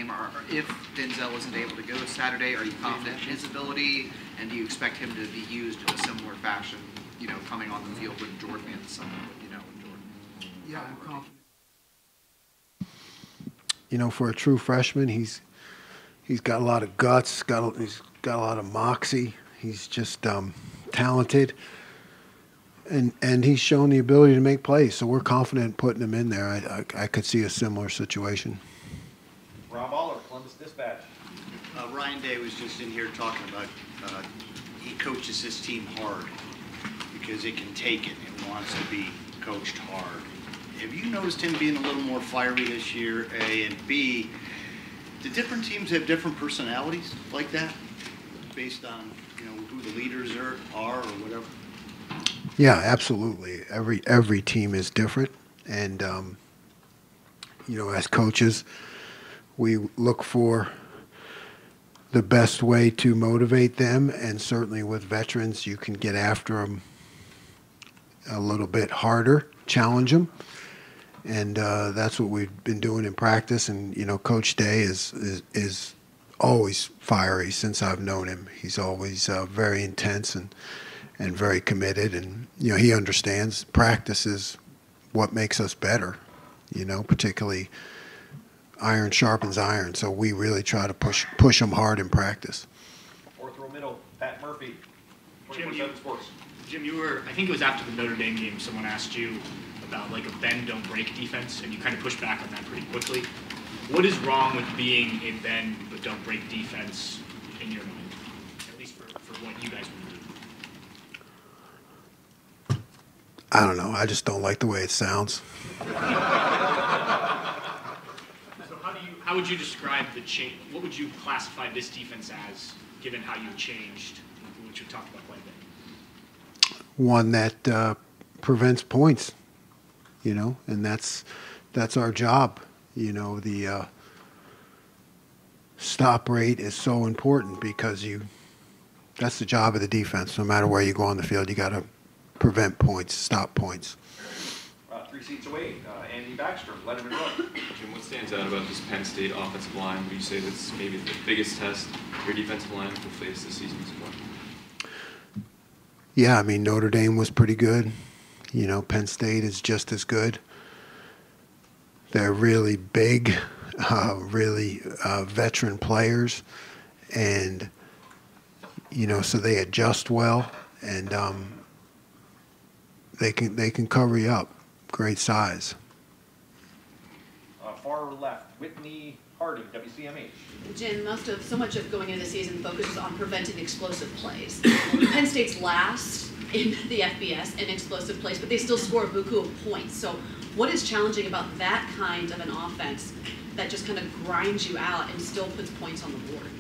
game. If Denzel isn't able to go Saturday, are you confident in his ability, and do you expect him to be used in a similar fashion, coming on the field with Jordan and Summer, with Jordan? Yeah, I'm confident. For a true freshman, he's got a lot of guts. He's got a lot of moxie. He's just talented, and he's shown the ability to make plays. So we're confident in putting him in there. I could see a similar situation. Rob Aller, Columbus Dispatch. Ryan Day was just in here talking about he coaches his team hard because it can take it and wants to be coached hard. Have you noticed him being a little more fiery this year, A, and B, do different teams have different personalities like that based on, who the leaders are or whatever? Yeah, absolutely. Every team is different, and as coaches, we look for the best way to motivate them, and certainly with veterans, you can get after them a little bit harder, challenge them, and that's what we've been doing in practice. And Coach Day is always fiery since I've known him. He's always very intense and very committed, and he understands practice is what makes us better. Particularly iron sharpens iron, so we really try to push them hard in practice. Fourth row middle, Pat Murphy, Jim, 24/7 Sports. Jim, I think it was after the Notre Dame game, someone asked you about like a bend, don't break defense, and you kind of pushed back on that pretty quickly. What is wrong with being a bend but don't break defense in your mind, at least for what you guys want to do? I don't know. I just don't like the way it sounds. So how would you describe the change? What would you classify this defense as, given how you've changed, which you've talked about quite a bit? One that prevents points, and that's our job. The stop rate is so important because that's the job of the defense. No matter where you go on the field, you got to prevent points, stop points. 3 seats away, Andy Backstrom, Letterman Road. Jim, what stands out about this Penn State offensive line? Would you say that's maybe the biggest test your defensive line will face this season so far? Yeah, Notre Dame was pretty good. Penn State is just as good. They're really big, really veteran players, and so they adjust well, and they can cover you up. Great size. Far left, Whitney Harding, WCMH. Jim, so much of going into the season focuses on preventing explosive plays. Penn State's last in the FBS in explosive plays, but they still score a buku of points. So what is challenging about that kind of an offense that just kind of grinds you out and still puts points on the board?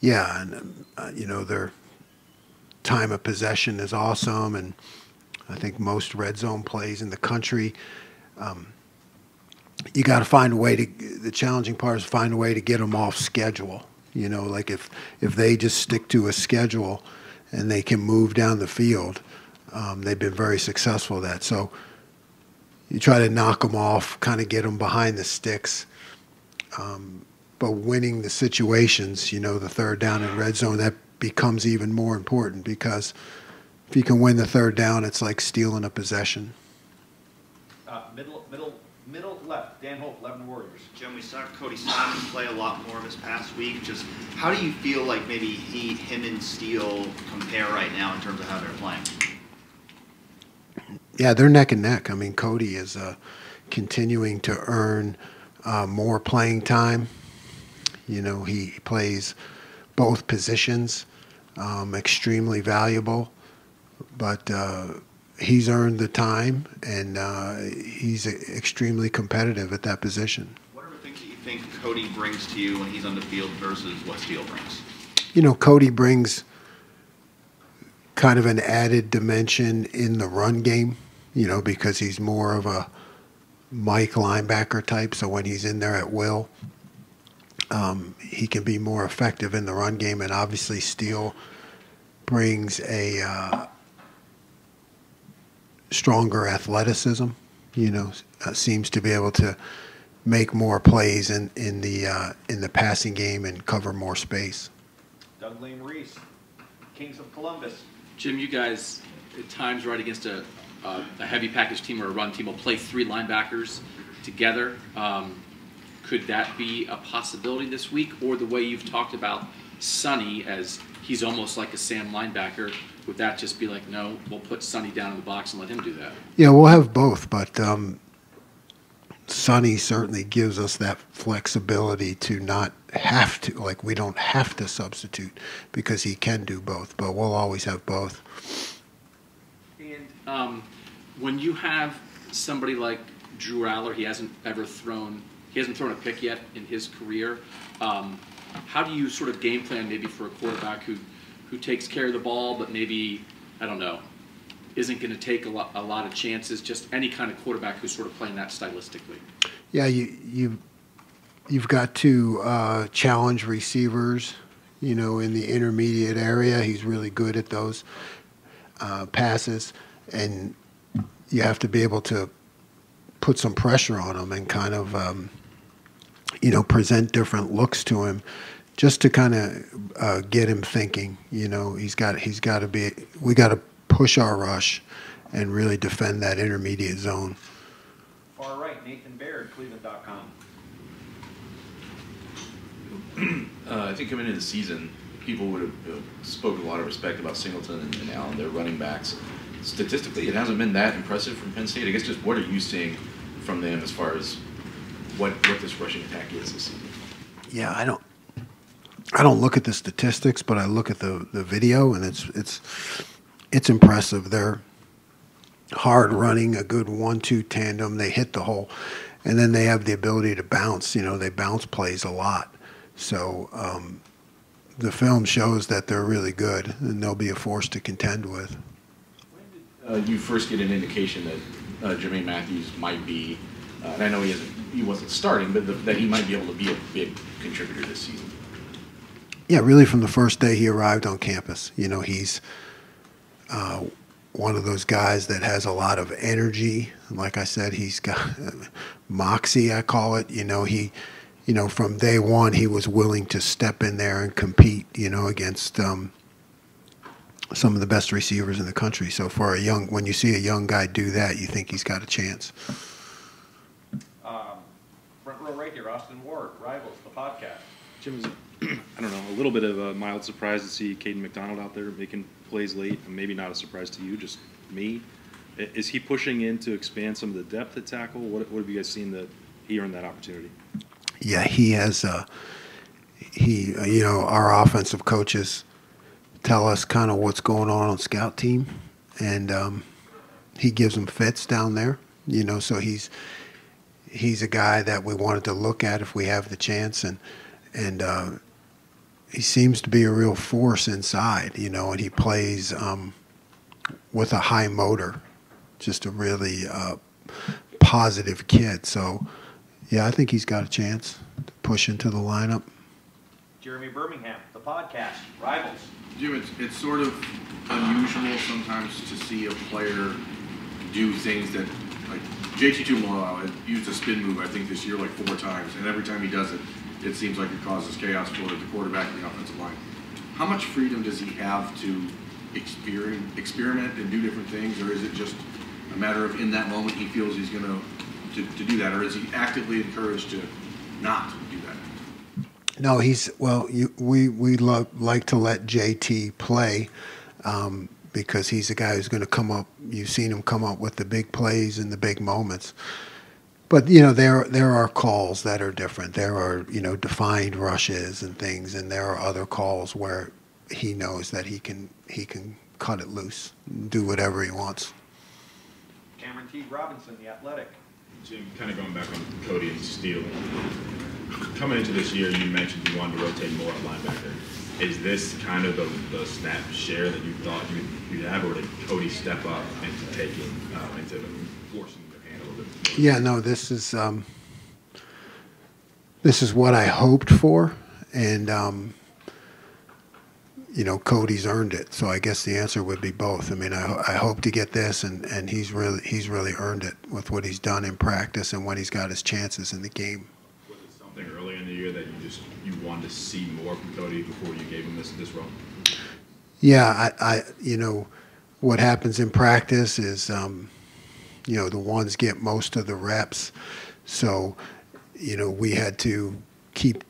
Yeah, and their time of possession is awesome, and I think most red zone plays in the country. You got to find a way to. The challenging part is find a way to get them off schedule. Like if they just stick to a schedule and they can move down the field, they've been very successful at that. So you try to knock them off, kind of get them behind the sticks. But winning the situations, the third down and red zone, that becomes even more important because if you can win the third down, it's like stealing a possession. Middle left, Dan Hope, Lebanon Warriors. Jim, we saw Cody Simon play a lot more this past week. Just how do you feel like maybe him and Steele compare right now in terms of how they're playing? Yeah, they're neck and neck. Cody is continuing to earn more playing time. He plays both positions, extremely valuable, but he's earned the time, and he's extremely competitive at that position. What are the things that you think Cody brings to you when he's on the field versus what Steele brings? Cody brings kind of an added dimension in the run game, because he's more of a Mike linebacker type, so when he's in there at will, he can be more effective in the run game, and obviously Steele brings a stronger athleticism, seems to be able to make more plays in the passing game and cover more space. Doug Lane Reese, Kings of Columbus. Jim, you guys at times right against a heavy package team or a run team will play 3 linebackers together. Could that be a possibility this week? Or the way you've talked about Sonny as he's almost like a Sam linebacker, would that just be like, no, we'll put Sonny down in the box and let him do that? Yeah, we'll have both, but Sonny certainly gives us that flexibility to not have to, like we don't have to substitute because he can do both, but we'll always have both. And when you have somebody like Drew Allar, he hasn't thrown a pick yet in his career. How do you sort of game plan maybe for a quarterback who takes care of the ball, but maybe, I don't know, isn't going to take a lot of chances, just any kind of quarterback who's sort of playing that stylistically? Yeah, you've got to challenge receivers, in the intermediate area. He's really good at those passes, and you have to be able to put some pressure on him and kind of, present different looks to him, just to kind of get him thinking. We got to push our rush and really defend that intermediate zone. Far right, Nathan Baird, Cleveland.com. I think coming into the season, people would have spoken a lot of respect about Singleton and Allen, their running backs. Statistically, it hasn't been that impressive from Penn State. I guess just what are you seeing from them as far as what this rushing attack is this season? Yeah, I don't look at the statistics, but I look at the video, and it's impressive. They're hard running, a good 1-2 tandem. They hit the hole, and then they have the ability to bounce. They bounce plays a lot. So the film shows that they're really good, and they'll be a force to contend with. When did you first get an indication that Jermaine Mathews might be, and I know he wasn't starting, but that he might be able to be a big contributor this season? Yeah, really from the first day he arrived on campus. He's one of those guys that has a lot of energy. Like I said, he's got moxie, I call it. From day one, he was willing to step in there and compete, against some of the best receivers in the country. So when you see a young guy do that, you think he's got a chance. Front row right here, Austin Ward, Rivals, the podcast. Jim, was I don't know, a little bit of a mild surprise to see Caden McDonald out there making plays late, and maybe not a surprise to you, just me. Is he pushing in to expand some of the depth at tackle? What have you guys seen that he earned that opportunity? Yeah, he has. Our offensive coaches tell us kind of what's going on scout team, and he gives them fits down there. So he's a guy that we wanted to look at if we have the chance, and he seems to be a real force inside, and he plays with a high motor, just a really positive kid. So, yeah, I think he's got a chance to push into the lineup. Jeremy Birmingham, the podcast, Rivals. Jim, it's sort of unusual sometimes to see a player do things that, like JT Tuimoloau used a spin move, I think, this year like 4 times, and every time he does it, it seems like it causes chaos for the quarterback and the offensive line. How much freedom does he have to experiment and do different things, or is it just a matter of in that moment he feels he's going to do that, or is he actively encouraged to not do that? No, we like to let JT play because he's a guy who's going to come up. You've seen him come up with the big plays and the big moments. But there are calls that are different. There are defined rushes and things, and there are other calls where he knows that he can cut it loose, and do whatever he wants. Cameron T. Robinson, The Athletic. Jim, kind of going back on Cody and Steele. Coming into this year, you mentioned you wanted to rotate more at linebacker. Is this kind of the snap share that you thought you'd have, or did Cody step up into taking into forcing your hand a little bit? Yeah, no, this is what I hoped for, and Cody's earned it. So I guess the answer would be both. I mean, I hope to get this, and he's really earned it with what he's done in practice and when he's got his chances in the game. Was it something early in the year that you wanted to see more from Cody before you gave him this role? Yeah, I what happens in practice is the ones get most of the reps. So, we had to keep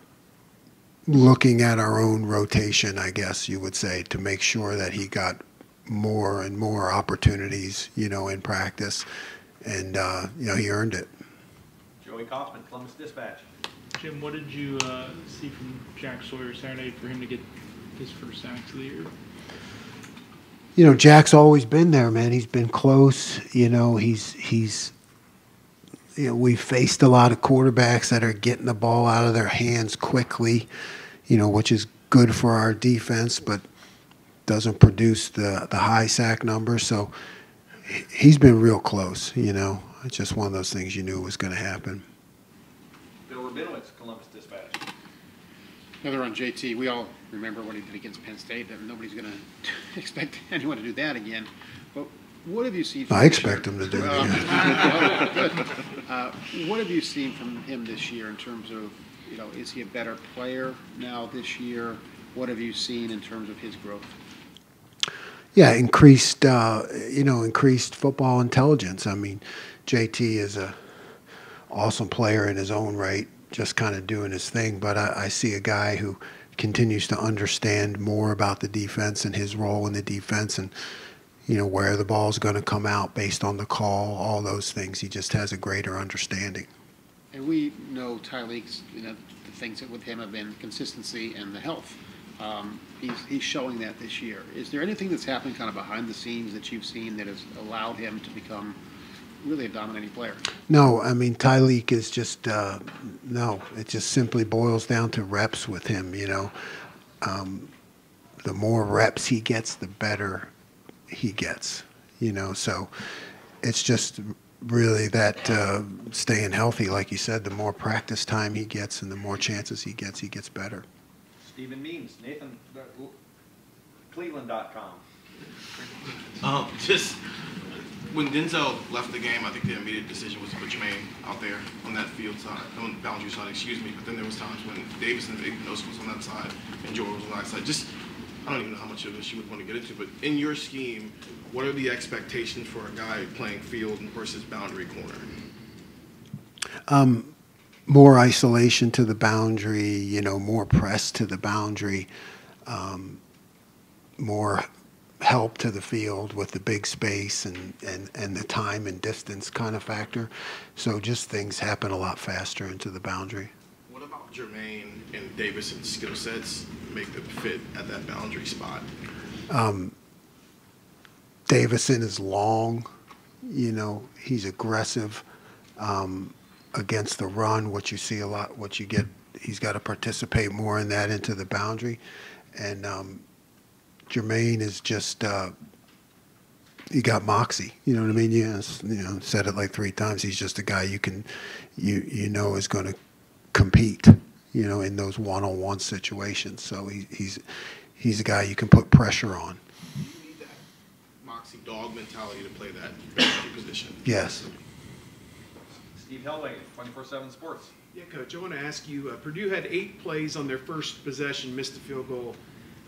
looking at our own rotation, I guess you would say, to make sure that he got more and more opportunities, in practice. And, he earned it. Joey Kaufman, Columbus Dispatch. Jim, what did you see from Jack Sawyer Saturday for him to get his first sacks of the year? Jack's always been there, man. He's been close. We've faced a lot of quarterbacks that are getting the ball out of their hands quickly, which is good for our defense, but doesn't produce the high sack numbers. So he's been real close, It's just one of those things you knew was going to happen. Bill Rabinowitz, Columbus Dispatch. Another on JT. We all remember what he did against Penn State, and nobody's going to expect anyone to do that again. But what have you seen from I expect him to do it again. What have you seen from him this year in terms of, is he a better player now this year? What have you seen in terms of his growth? Yeah, increased football intelligence. I mean, JT is a awesome player in his own right, just kind of doing his thing. But I see a guy who continues to understand more about the defense and his role in the defense and, where the ball's going to come out based on the call, all those things. He just has a greater understanding. And we know Tyreek's, the things that with him have been consistency and the health. He's showing that this year. Is there anything that's happening kind of behind the scenes that you've seen that has allowed him to become really a dominating player? No, I mean, Tyreek is just, no. It just simply boils down to reps with him, The more reps he gets, the better he gets, So it's just really that staying healthy, like you said, the more practice time he gets and the more chances he gets better. Stephen Means, Nathan, Cleveland.com. Just when Denzel left the game, I think the immediate decision was to put Jermaine out there on that field side, on the boundary side, excuse me. But then there was times when Davis and Ignos was on that side and Jordan was on that side. Just, I don't even know how much of this you would want to get into, but in your scheme, what are the expectations for a guy playing field versus boundary corner? More isolation to the boundary, more press to the boundary, more help to the field with the big space and the time and distance kind of factor. So just things happen a lot faster into the boundary. What about Jermaine and Davis's skill sets make them fit at that boundary spot? Davison is long, he's aggressive. Against the run, what you see a lot, what you get, he's got to participate more in that into the boundary. And Jermaine is just, he got moxie, you know what I mean? Said it like 3 times. He's just a guy you is going to compete, in those one-on-one situations. So he's a guy you can put pressure on. You need that moxie dog mentality to play that boundary position. Yes. Steve Hellway, 24/7 Sports. Yeah, Coach, I want to ask you, Purdue had 8 plays on their first possession, missed a field goal.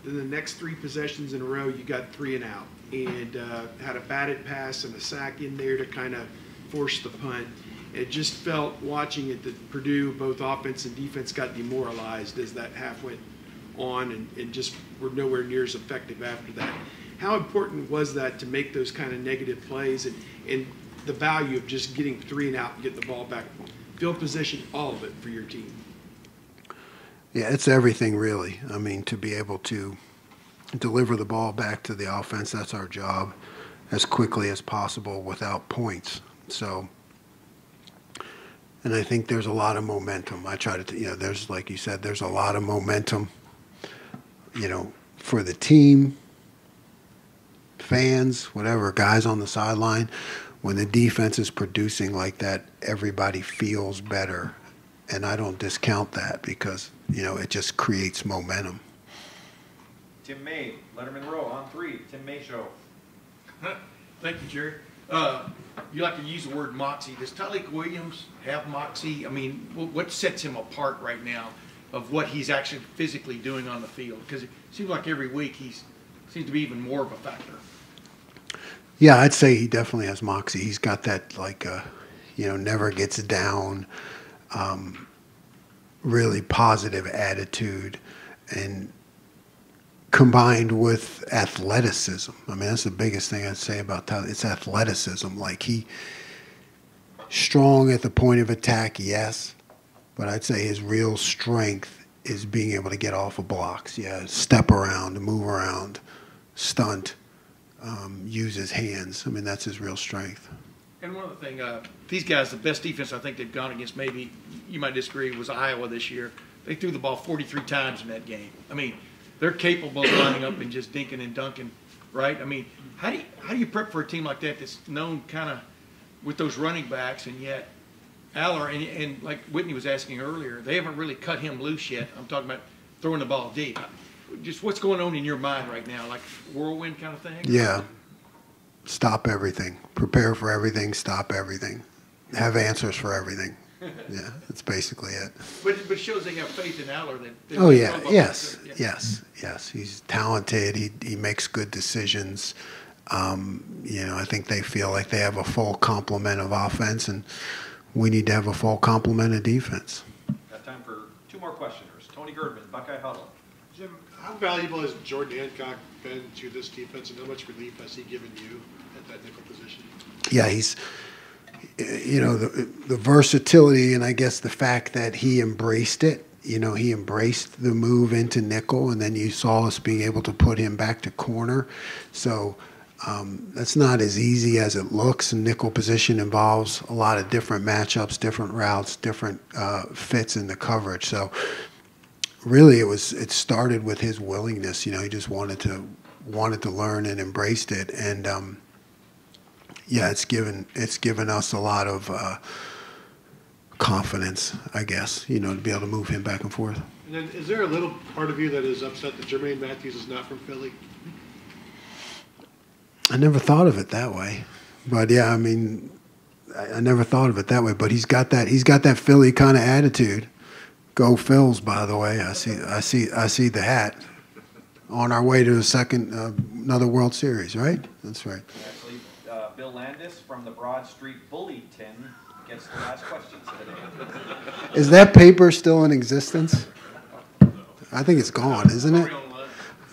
Then the next 3 possessions in a row, you got 3 and out. And had a batted pass and a sack in there to kind of force the punt. It just felt, watching it, that Purdue, both offense and defense, got demoralized as that half went on and just were nowhere near as effective after that. How important was that to make those kind of negative plays and the value of just getting 3 and out and getting the ball back, field position, all of it for your team? Yeah, it's everything really. I mean, to be able to deliver the ball back to the offense, that's our job, as quickly as possible without points. So, and I think there's a lot of momentum. I try to, there's, like you said, there's a lot of momentum, for the team, fans, whatever, guys on the sideline. When the defense is producing like that, everybody feels better. And I don't discount that because, it just creates momentum. Tim May, Letterman Row on 3. Tim May Show. Thank you, Jerry. You like to use the word moxie. Does Tyleek Williams have moxie? I mean, what sets him apart right now of what he's actually physically doing on the field? Because it seems like every week he seems to be even more of a factor. Yeah, I'd say he definitely has moxie. He's got that, like, never gets down, really positive attitude, and combined with athleticism. I mean, that's the biggest thing I'd say about Tyler. It's athleticism. Like, he strong at the point of attack, yes, but I'd say his real strength is being able to get off of blocks. Yeah, step around, move around, stunt, use his hands. I mean, that's his real strength. And one other thing, these guys, the best defense I think they've gone against, maybe you might disagree, was Iowa this year. They threw the ball 43 times in that game. I mean, they're capable of lining up and just dinking and dunking, right? I mean, how do you prep for a team like that that's known kind of with those running backs, and yet Allar, and like Whitney was asking earlier, they haven't really cut him loose yet. I'm talking about throwing the ball deep. Just what's going on in your mind right now, like whirlwind kind of thing? Yeah. Stop everything. Prepare for everything. Stop everything. Have answers for everything. Yeah, that's basically it. But it shows they have faith in Allar. Oh, yeah. Yes. Yes. Yes. He's talented. He makes good decisions. I think they feel like they have a full complement of offense, and we need to have a full complement of defense. Got time for 2 more questioners. Tony Girdman, Buckeye Huddle. Jim, how valuable has Jordan Hancock been to this defense, and how much relief has he given you at that nickel position? Yeah, he's, the versatility, and I guess the fact that he embraced it. He embraced the move into nickel, and then you saw us being able to put him back to corner. So that's not as easy as it looks. And nickel position involves a lot of different matchups, different routes, different fits in the coverage. So really, it started with his willingness. He just wanted to learn and embraced it, and it's given us a lot of confidence, I guess. To be able to move him back and forth. And then, is there a little part of you that is upset that Jermaine Mathews is not from Philly? I never thought of it that way, but yeah, I mean, I never thought of it that way. But he's got that Philly kind of attitude. Go Phils, by the way. I see the hat. On our way to the another World Series, right? That's right. Actually, Bill Landis from the Broad Street Bulletin gets the last question today. Is that paper still in existence? I think it's gone, isn't it?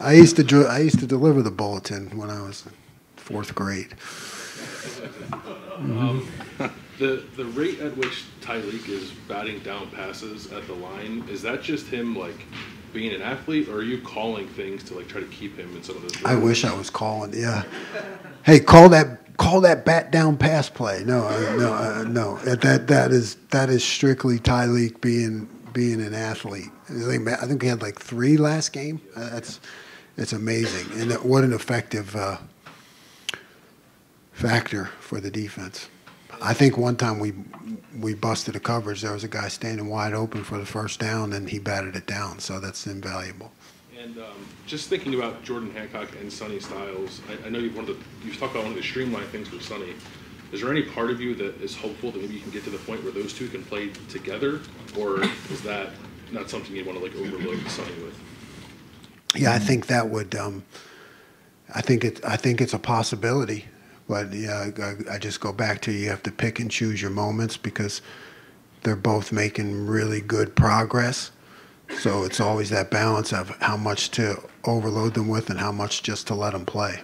I used to deliver the Bulletin when I was in 4th grade. The rate at which Tyleek is batting down passes at the line, is that just him being an athlete, or are you calling things to try to keep him in some of those? I wish I was calling. Yeah. Hey, call that bat down pass play. No. That is strictly Tyleek being an athlete. I think he had 3 last game. It's amazing, and what an effective factor for the defense. I think one time we busted a coverage. There was a guy standing wide open for the first down, and he batted it down. So that's invaluable. And just thinking about Jordan Hancock and Sonny Styles, I know you've talked about one of the streamlined things for Sonny. Is there any part of you that is hopeful that maybe you can get to the point where those two can play together, or is that not something you want to overload Sonny with? Yeah, I think that would. I think it's a possibility. But yeah, I just go back to you have to pick and choose your moments because they're both making really good progress. So it's always that balance of how much to overload them with and how much just to let them play.